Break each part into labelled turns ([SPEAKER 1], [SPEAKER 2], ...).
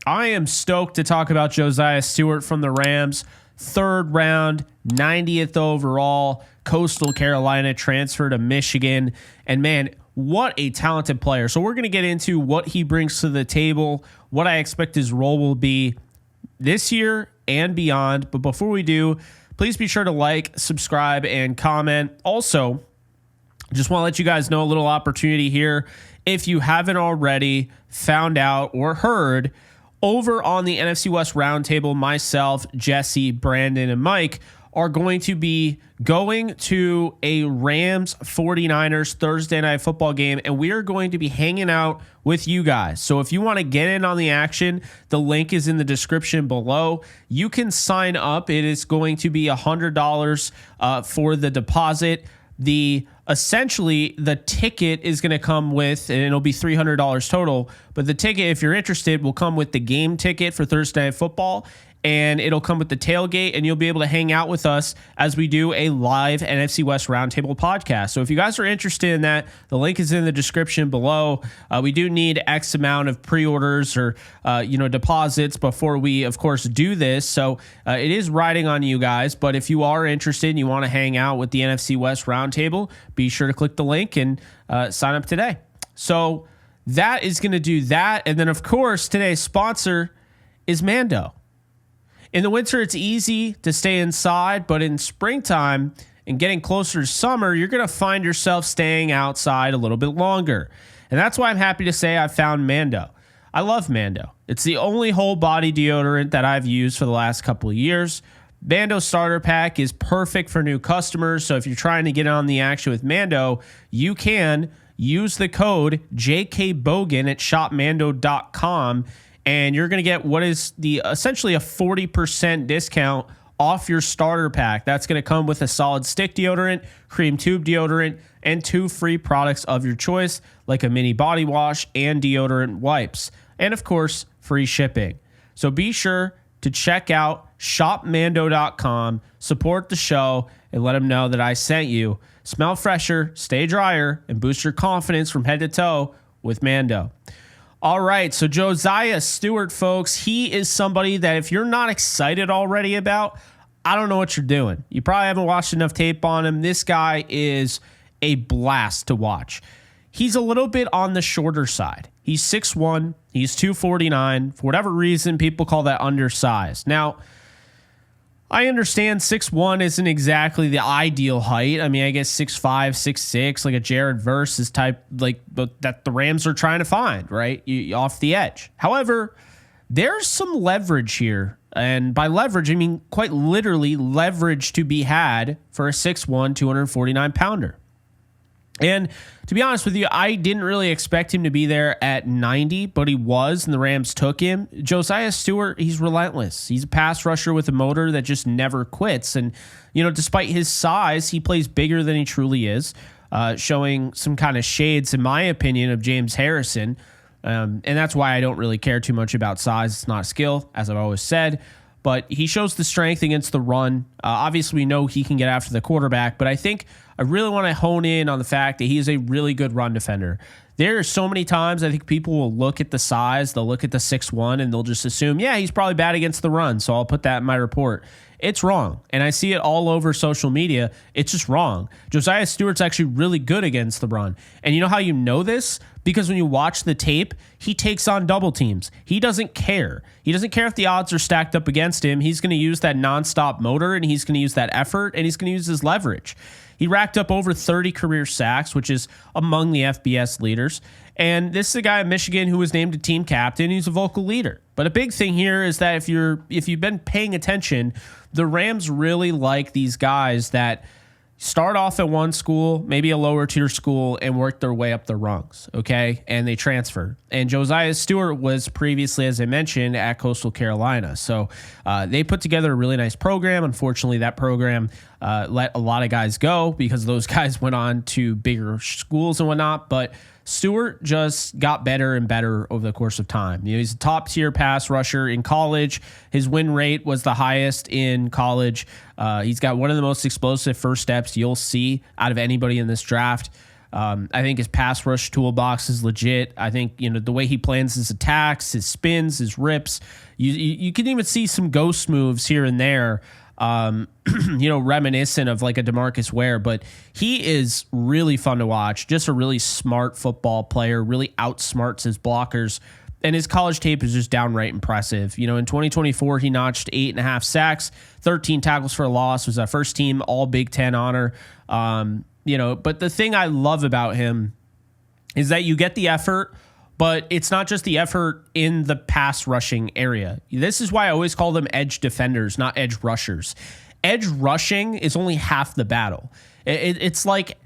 [SPEAKER 1] I am stoked to talk about Josaiah Stewart from the Rams. 3rd round, 90th overall, Coastal Carolina, transfer to Michigan. And man, what a talented player. So we're going to get into what he brings to the table, what I expect his role will be this year and beyond. But before we do, please be sure to like, subscribe, and comment. Also, just want to let you guys know a little opportunity here. If you haven't already found out or heard, over on the NFC West Roundtable, myself, Jesse, Brandon, and Mike are going to be going to a Rams 49ers Thursday night football game, and we are going to be hanging out with you guys. So if you want to get in on the action, the link is in the description below. You can sign up. It is going to be $100 for the deposit. Essentially the ticket is going to come with, and it'll be $300 total, but the ticket, if you're interested, will come with the game ticket for Thursday Night Football, and it'll come with the tailgate, and you'll be able to hang out with us as we do a live NFC West Roundtable podcast. So if you guys are interested in that, the link is in the description below. We do need X amount of pre-orders or deposits before we, of course, do this. So it is riding on you guys. But if you are interested and you want to hang out with the NFC West Roundtable, be sure to click the link and sign up today. So that is going to do that. And then, of course, today's sponsor is Mando. In the winter, it's easy to stay inside, but in springtime and getting closer to summer, you're going to find yourself staying outside a little bit longer. And that's why I'm happy to say I found Mando. I love Mando. It's the only whole body deodorant that I've used for the last couple of years. Mando Starter Pack is perfect for new customers, so if you're trying to get on the action with Mando, you can use the code JKBogan at shopmando.com, and you're going to get what is essentially a 40% discount off your starter pack. That's going to come with a solid stick deodorant, cream tube deodorant, and 2 free products of your choice, like a mini body wash and deodorant wipes. And of course, free shipping. So be sure to check out shopmando.com, support the show, and let them know that I sent you. Smell fresher, stay drier, and boost your confidence from head to toe with Mando. All right, so Josaiah Stewart, folks, he is somebody that if you're not excited already about, I don't know what you're doing. You probably haven't watched enough tape on him. This guy is a blast to watch. He's a little bit on the shorter side. He's 6'1", he's 249. For whatever reason, people call that undersized. Now, I understand 6'1" isn't exactly the ideal height. I mean, I guess 6'5", 6'6", like a Jared Verse is type like that the Rams are trying to find, right? Off the edge. However, there's some leverage here. And by leverage, I mean quite literally leverage to be had for a 6'1", 249-pounder. And to be honest with you, I didn't really expect him to be there at 90, but he was, and the Rams took him. Josaiah Stewart, he's relentless. He's a pass rusher with a motor that just never quits. And, despite his size, he plays bigger than he truly is, showing some kind of shades, in my opinion, of James Harrison. And that's why I don't really care too much about size. It's not a skill, as I've always said. But he shows the strength against the run. Obviously, we know he can get after the quarterback, but I think I really want to hone in on the fact that he is a really good run defender. There are so many times I think people will look at the size, they'll look at the 6'1", and they'll just assume, yeah, he's probably bad against the run, so I'll put that in my report. It's wrong, and I see it all over social media. It's just wrong. Josaiah Stewart's actually really good against the run. And you know how you know this? Because when you watch the tape, he takes on double teams. He doesn't care. He doesn't care if the odds are stacked up against him. He's going to use that nonstop motor, and he's going to use that effort, and he's going to use his leverage. He racked up over 30 career sacks, which is among the FBS leaders. And this is a guy at Michigan who was named a team captain. He's a vocal leader. But a big thing here is that if you've been paying attention, the Rams really like these guys that start off at one school, maybe a lower tier school, and work their way up the rungs, okay? And they transfer. And Josaiah Stewart was previously, as I mentioned, at Coastal Carolina. So they put together a really nice program. Unfortunately, that program let a lot of guys go because those guys went on to bigger schools and whatnot. But Stewart just got better and better over the course of time. He's a top-tier pass rusher in college. His win rate was the highest in college. He's got one of the most explosive first steps you'll see out of anybody in this draft. I think his pass rush toolbox is legit. I think, the way he plans his attacks, his spins, his rips, you can even see some ghost moves here and there, reminiscent of like a DeMarcus Ware, but he is really fun to watch. Just a really smart football player, really outsmarts his blockers. And his college tape is just downright impressive. In 2024, he notched 8.5 sacks, 13 tackles for a loss, was a first team all Big Ten honor. But the thing I love about him is that you get the effort, but it's not just the effort in the pass rushing area. This is why I always call them edge defenders, not edge rushers. Edge rushing is only half the battle. It's like,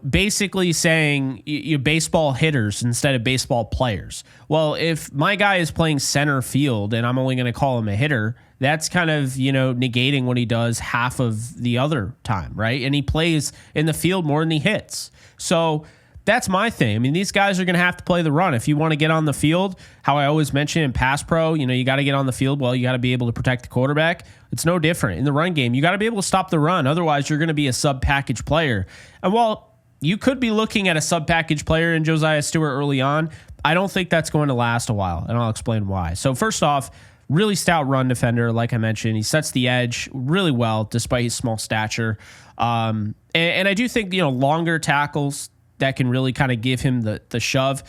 [SPEAKER 1] basically saying you baseball hitters instead of baseball players. Well, if my guy is playing center field and I'm only going to call him a hitter, that's kind of, negating what he does half of the other time, right? And he plays in the field more than he hits. So that's my thing. I mean, these guys are going to have to play the run. If you want to get on the field, how I always mention in pass pro, you got to get on the field. Well, you got to be able to protect the quarterback. It's no different in the run game. You got to be able to stop the run. Otherwise, you're going to be a sub-package player. And while you could be looking at a sub-package player in Josaiah Stewart early on, I don't think that's going to last a while, and I'll explain why. So first off, really stout run defender, like I mentioned. He sets the edge really well despite his small stature. And I do think, longer tackles that can really kind of give him the shove.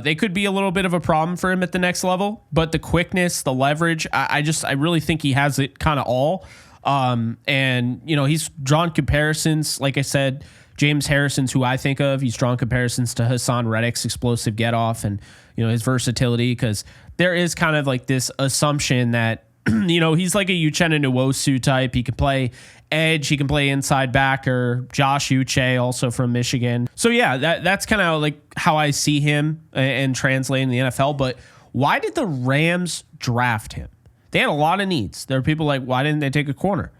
[SPEAKER 1] They could be a little bit of a problem for him at the next level, but the quickness, the leverage, I really think he has it kind of all. He's drawn comparisons, like I said, James Harrison's who I think of. He's drawn comparisons to Hassan Reddick's explosive get off and, his versatility, because there is kind of like this assumption that, he's like a Uchenna Nwosu type. He can play edge. He can play inside backer. Josh Uche, also from Michigan. So yeah, that's kind of like how I see him and translating the NFL. But why did the Rams draft him? They had a lot of needs. There are people like, why didn't they take a corner?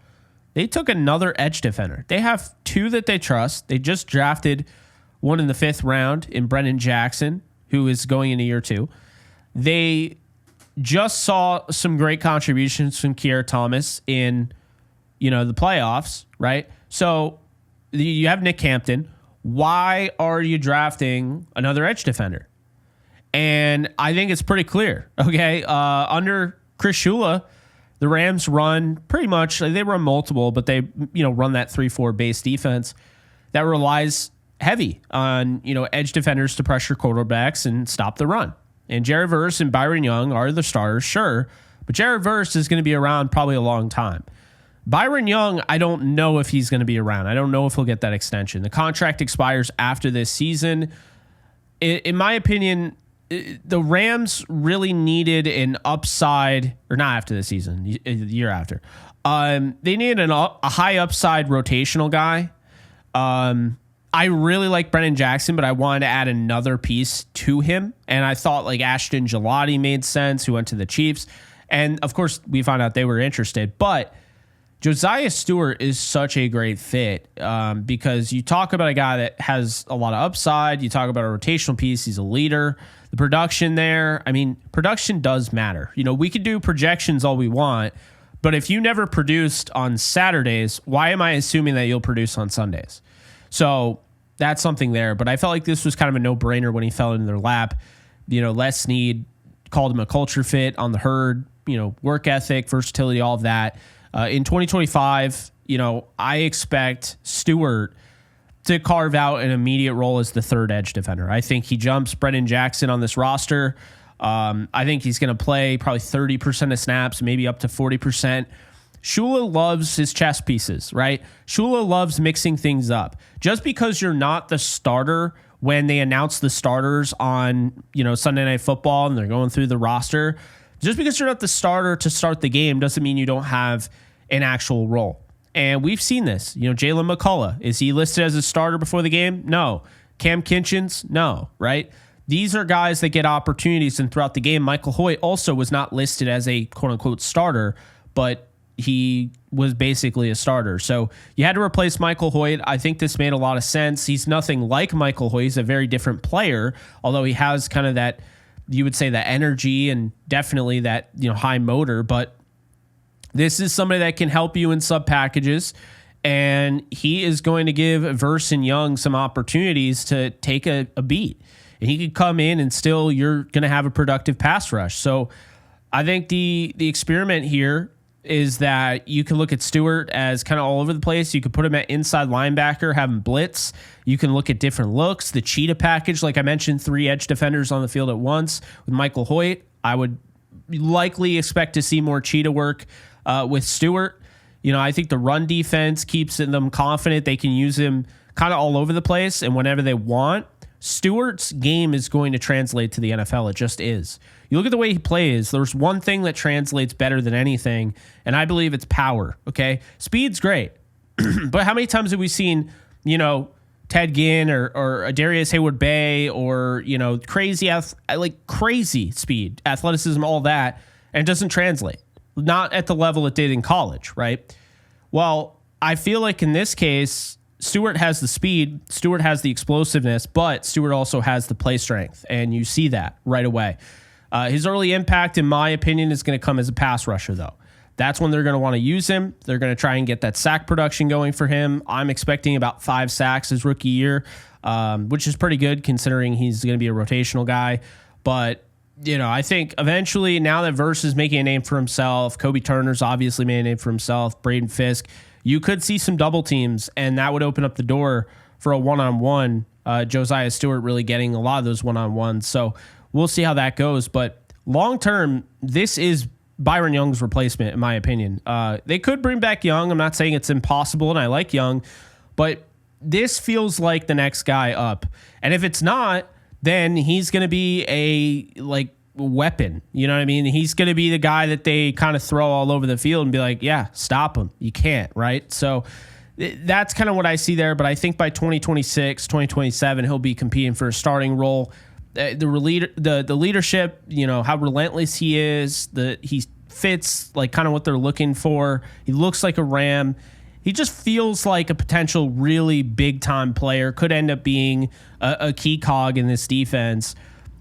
[SPEAKER 1] They took another edge defender. They have two that they trust. They just drafted one in the 5th round in Brennan Jackson, who is going into year 2. They just saw some great contributions from Kier Thomas in, the playoffs, right? So you have Nick Hampton. Why are you drafting another edge defender? And I think it's pretty clear, okay? Under Chris Shula, the Rams run pretty much, they run multiple, but they, run that 3-4 base defense that relies heavy on, edge defenders to pressure quarterbacks and stop the run. And Jared Verse and Byron Young are the starters, sure, but Jared Verse is going to be around probably a long time. Byron Young, I don't know if he's going to be around. I don't know if he'll get that extension. The contract expires after this season. In my opinion, the Rams really needed an upside, or not after the season, the year after. They needed a high upside rotational guy. I really like Brennan Jackson, but I wanted to add another piece to him. And I thought like Ashton Gelati made sense, who went to the Chiefs. And of course, we found out they were interested. But Josaiah Stewart is such a great fit because you talk about a guy that has a lot of upside. You talk about a rotational piece. He's a leader. The production there, production does matter. We could do projections all we want, but if you never produced on Saturdays, why am I assuming that you'll produce on Sundays? So that's something there. But I felt like this was kind of a no-brainer when he fell into their lap. Les Snead called him a culture fit on the herd, work ethic, versatility, all of that. In 2025, I expect Stewart to carve out an immediate role as the 3rd edge defender. I think he jumps Brennan Jackson on this roster. I think he's going to play probably 30% of snaps, maybe up to 40%. Shula loves his chess pieces, right? Shula loves mixing things up. Just because you're not the starter when they announce the starters on, Sunday Night Football and they're going through the roster, just because you're not the starter to start the game doesn't mean you don't have an actual role. And we've seen this. Jalen McCullough, is he listed as a starter before the game? No. Cam Kinchins? No, right? These are guys that get opportunities and throughout the game. Michael Hoyt also was not listed as a quote-unquote starter, but he was basically a starter. So you had to replace Michael Hoyt. I think this made a lot of sense. He's nothing like Michael Hoyt. He's a very different player, although he has kind of that, you would say, that energy and definitely that high motor. But this is somebody that can help you in sub packages. and he is going to give Verse and Young some opportunities to take a beat. And he could come in and still you're going to have a productive pass rush. So I think the experiment here is that you can look at Stewart as kind of all over the place. You could put him at inside linebacker, have him blitz. You can look at different looks. The cheetah package, like I mentioned, 3 edge defenders on the field at once with Michael Hoyt. I would likely expect to see more cheetah work with Stewart. I think the run defense keeps them confident. They can use him kind of all over the place and whenever they want. Stewart's game is going to translate to the NFL. It just is. You look at the way he plays, there's one thing that translates better than anything, and I believe it's power, okay? Speed's great, but how many times have we seen, Ted Ginn or Darius Hayward-Bay or, crazy speed, athleticism, all that, and it doesn't translate. Not at the level it did in college, right? Well, I feel like in this case, Stewart has the speed, Stewart has the explosiveness, but Stewart also has the play strength, and you see that right away. His early impact, in my opinion, is going to come as a pass rusher, though. That's when they're going to want to use him. They're going to try and get that sack production going for him. I'm expecting about 5 sacks his rookie year, which is pretty good considering he's going to be a rotational guy. But, I think eventually, now that Verse is making a name for himself, Kobe Turner's obviously made a name for himself, Braden Fisk, you could see some double teams, and that would open up the door for a one-on-one. Josaiah Stewart really getting a lot of those one-on-ones. So we'll see how that goes. But long-term, this is Byron Young's replacement, in my opinion. They could bring back Young. I'm not saying it's impossible, and I like Young. But this feels like the next guy up. And if it's not, then he's going to be a, weapon. You know what I mean? He's going to be the guy that they kind of throw all over the field and be like, yeah, stop him. You can't, right? So that's kind of what I see there. But I think by 2026, 2027, he'll be competing for a starting role. The leadership, how relentless he is, he fits like kind of what they're looking for. He looks like a Ram. He just feels like a potential really big time player, could end up being a key cog in this defense.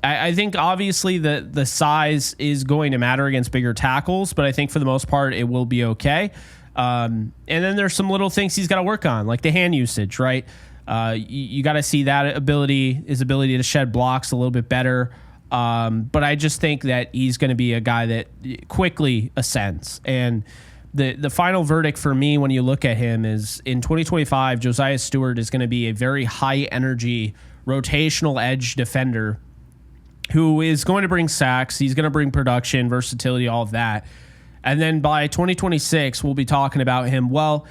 [SPEAKER 1] I think obviously the size is going to matter against bigger tackles, but I think for the most part it will be okay. And then there's some little things he's got to work on, like the hand usage, right? You got to see that his ability to shed blocks a little bit better. But I just think that he's going to be a guy that quickly ascends. And the final verdict for me when you look at him is in 2025, Josaiah Stewart is going to be a very high energy rotational edge defender who is going to bring sacks. He's going to bring production, versatility, all of that. And then by 2026, we'll be talking about him. Well,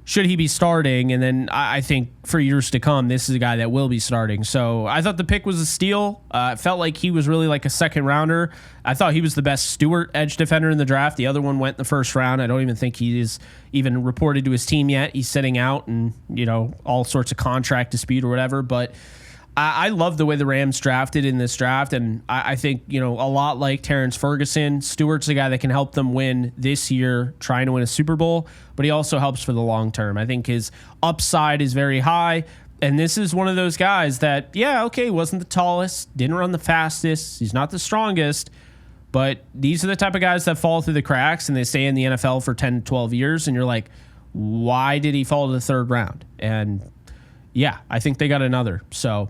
[SPEAKER 1] should he be starting? And then I think for years to come, this is a guy that will be starting. So I thought the pick was a steal. It felt like he was really like a second rounder. I thought he was the best Stewart edge defender in the draft. The other one went in the first round. I don't even think he is even reported to his team yet. He's sitting out and, all sorts of contract dispute or whatever. But I love the way the Rams drafted in this draft, and I think, a lot like Terrence Ferguson, Stewart's a guy that can help them win this year, trying to win a Super Bowl, but he also helps for the long term. I think his upside is very high, and this is one of those guys that, he wasn't the tallest, didn't run the fastest, he's not the strongest, but these are the type of guys that fall through the cracks, and they stay in the NFL for 10 to 12 years, and you're like, why did he fall to the third round? And I think they got another. So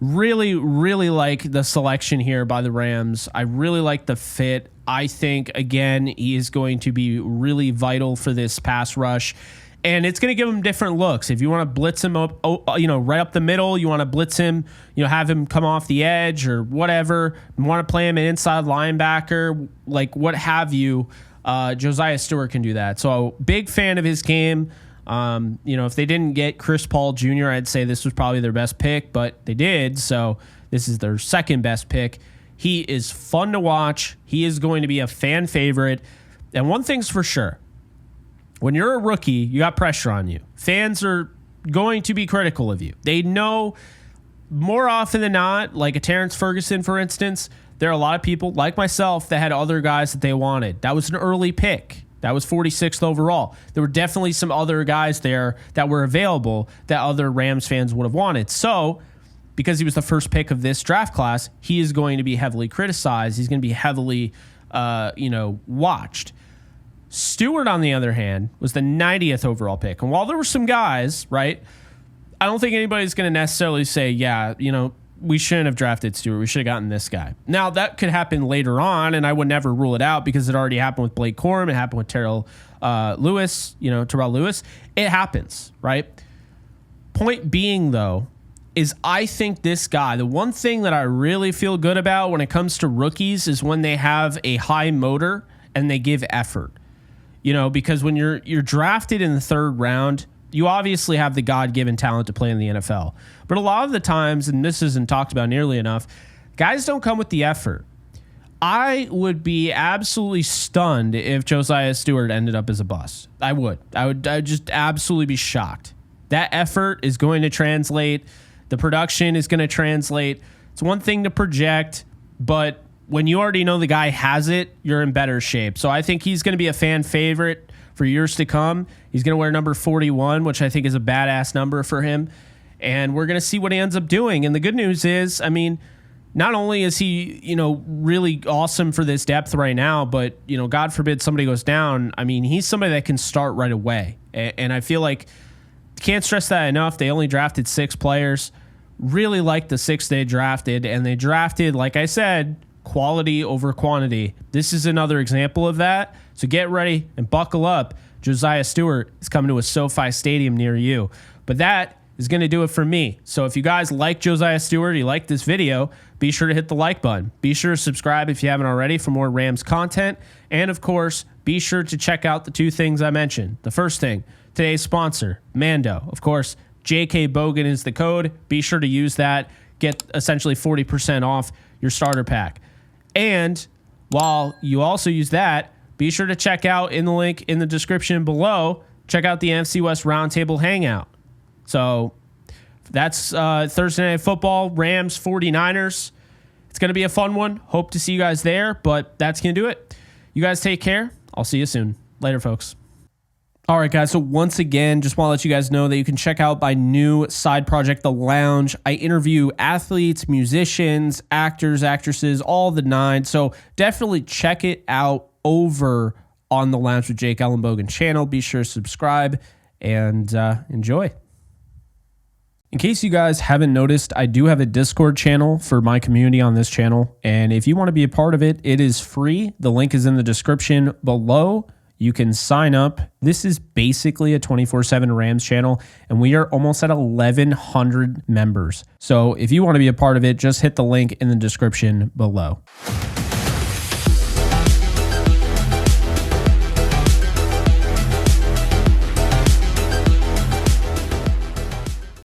[SPEAKER 1] really, really like the selection here by the Rams. I really like the fit. I think, again, he is going to be really vital for this pass rush. And it's going to give him different looks. If you want to blitz him up, right up the middle, you want to blitz him, have him come off the edge or whatever. You want to play him an inside linebacker, like what have you. Josaiah Stewart can do that. So big fan of his game. If they didn't get Chris Paul Jr., I'd say this was probably their best pick, but they did. So this is their second best pick. He is fun to watch. He is going to be a fan favorite. And one thing's for sure, when you're a rookie, you got pressure on you. Fans are going to be critical of you. They know more often than not, like a Terrence Ferguson, for instance, there are a lot of people like myself that had other guys that they wanted. That was an early pick. That was 46th overall. There were definitely some other guys there that were available that other Rams fans would have wanted. So, because he was the first pick of this draft class, he is going to be heavily criticized. He's going to be heavily, watched. Stewart, on the other hand, was the 90th overall pick. And while there were some guys, right, I don't think anybody's going to necessarily say, yeah, we shouldn't have drafted Stewart. We should have gotten this guy. Now, that could happen later on, and I would never rule it out because it already happened with Blake Corum. It happened with Terrell Lewis. It happens, right? Point being, though, is I think this guy, the one thing that I really feel good about when it comes to rookies is when they have a high motor and they give effort. Because when you're drafted in the third round, you obviously have the God-given talent to play in the NFL. But a lot of the times, and this isn't talked about nearly enough, guys don't come with the effort. I would be absolutely stunned if Josaiah Stewart ended up as a bust. I'd just absolutely be shocked. That effort is going to translate. The production is going to translate. It's one thing to project, but when you already know the guy has it, you're in better shape. So I think he's going to be a fan favorite for years to come. He's going to wear number 41, which I think is a badass number for him. And we're going to see what he ends up doing. And the good news is, not only is he, really awesome for this depth right now, but, God forbid somebody goes down. He's somebody that can start right away. And I feel like, can't stress that enough. They only drafted 6 players. Really like the 6 they drafted. And they drafted, like I said, quality over quantity. This is another example of that. So get ready and buckle up. Josaiah Stewart is coming to a SoFi Stadium near you. But that is going to do it for me. So if you guys like Josaiah Stewart, you like this video, be sure to hit the like button. Be sure to subscribe if you haven't already for more Rams content. And of course, be sure to check out the 2 things I mentioned. The first thing, today's sponsor, Mando. Of course, JK Bogan is the code. Be sure to use that. Get essentially 40% off your starter pack. And while you also use that, be sure to check out in the link in the description below, check out the NFC West Roundtable Hangout. So that's Thursday Night Football, Rams, 49ers. It's going to be a fun one. Hope to see you guys there, but that's going to do it. You guys take care. I'll see you soon. Later, folks. All right, guys. So once again, just want to let you guys know that you can check out my new side project, The Lounge. I interview athletes, musicians, actors, actresses, all the 9. So definitely check it out over on The Lounge with Jake ELLENBOGEN channel. Be sure to subscribe and enjoy. In case you guys haven't noticed, I do have a Discord channel for my community on this channel. And if you want to be a part of it, it is free. The link is in the description below. You can sign up. This is basically a 24/7 Rams channel, and we are almost at 1,100 members. So if you want to be a part of it, just hit the link in the description below.